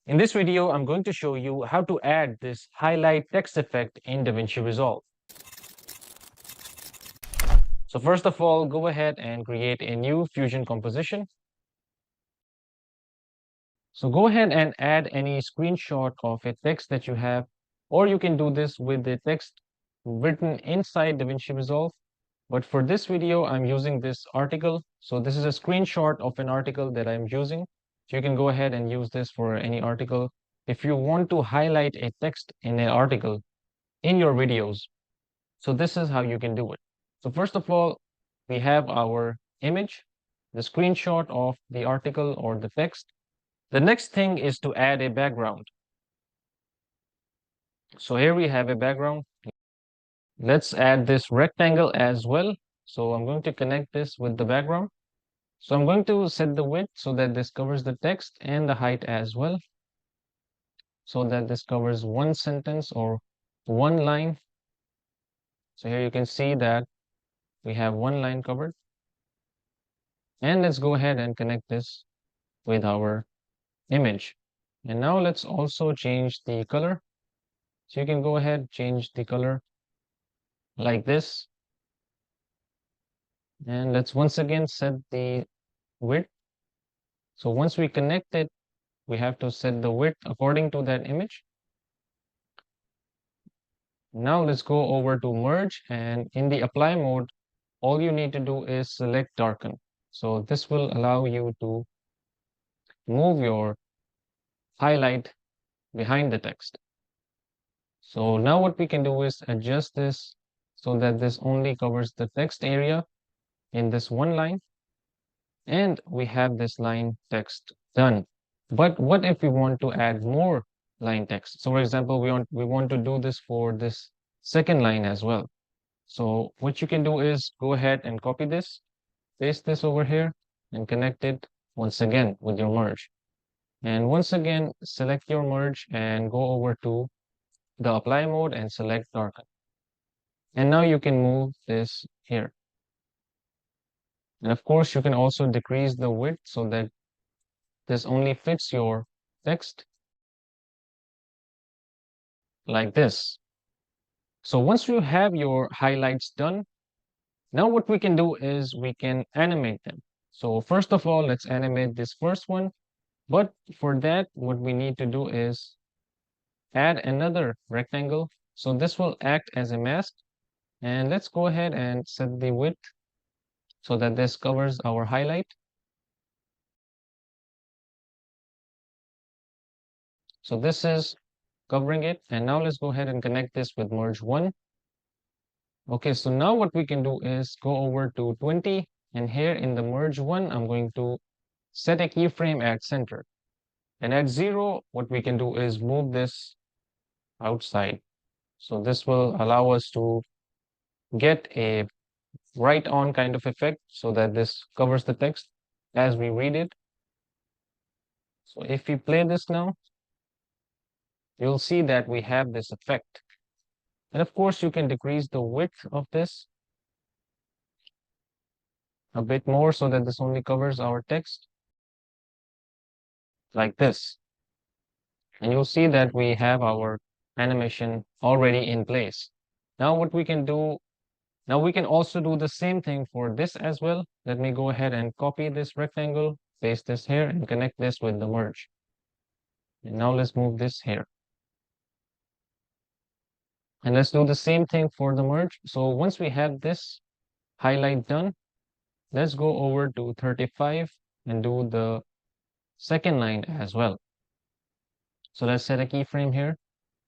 In this video, I'm going to show you how to add this highlight text effect in Davinci Resolve. So first of all, go ahead and create a new Fusion composition. So go ahead and add any screenshot of a text that you have, or you can do this with the text written inside Davinci Resolve. But for this video, I'm using this article. So this is a screenshot of an article that I'm using. So you can go ahead and use this for any article. If you want to highlight a text in an article in your videos, so this is how you can do it. So first of all, we have our image, the screenshot of the article or the text. The next thing is to add a background. So here we have a background. Let's add this rectangle as well. So I'm going to connect this with the background. So I'm going to set the width so that this covers the text and the height as well, so that this covers one sentence or one line. So here you can see that we have one line covered. And let's go ahead and connect this with our image. And now let's also change the color. So you can go ahead, change the color like this. And let's once again set the width. So once we connect it, we have to set the width according to that image. Now let's go over to merge, and in the apply mode, all you need to do is select darken. So this will allow you to move your highlight behind the text. So now what we can do is adjust this so that this only covers the text area in this one line, and we have this line text done. But what if we want to add more line text? So for example, we want to do this for this second line as well. So what you can do is go ahead and copy this, paste this over here, and connect it once again with your merge. And once again, select your merge and go over to the apply mode and select darken. And now you can move this here. And of course, you can also decrease the width so that this only fits your text like this. So once you have your highlights done, now what we can do is we can animate them. So first of all, let's animate this first one. But for that, what we need to do is add another rectangle. So this will act as a mask. And let's go ahead and set the width so that this covers our highlight. So this is covering it. And now let's go ahead and connect this with merge one. Okay, so now what we can do is go over to 20. And here in the merge one, I'm going to set a keyframe at center. And at 0, what we can do is move this outside. So this will allow us to get a right on kind of effect so that this covers the text as we read it. So if we play this now, you'll see that we have this effect. And of course, you can decrease the width of this a bit more so that this only covers our text like this. And you'll see that we have our animation already in place. Now what we can do, now we can also do the same thing for this as well. Let me go ahead and copy this rectangle, paste this here, and connect this with the merge. And now let's move this here. And let's do the same thing for the merge. So once we have this highlight done, let's go over to 35 and do the second line as well. So let's set a keyframe here.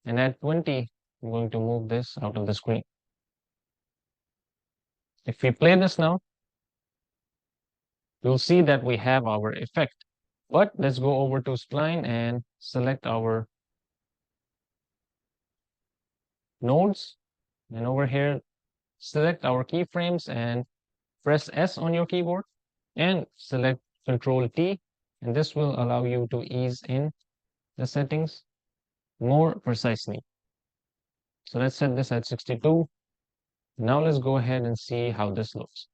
And at 20, I'm going to move this out of the screen. If we play this now, you'll see that we have our effect. But let's go over to spline and select our nodes. And over here, select our keyframes and press S on your keyboard and select Control T. And this will allow you to ease in the settings more precisely. So let's set this at 62. Now let's go ahead and see how this looks.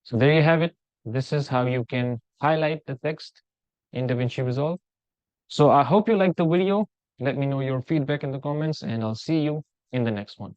So there you have it. This is how you can highlight the text in DaVinci Resolve. So I hope you liked the video. Let me know your feedback in the comments, and I'll see you in the next one.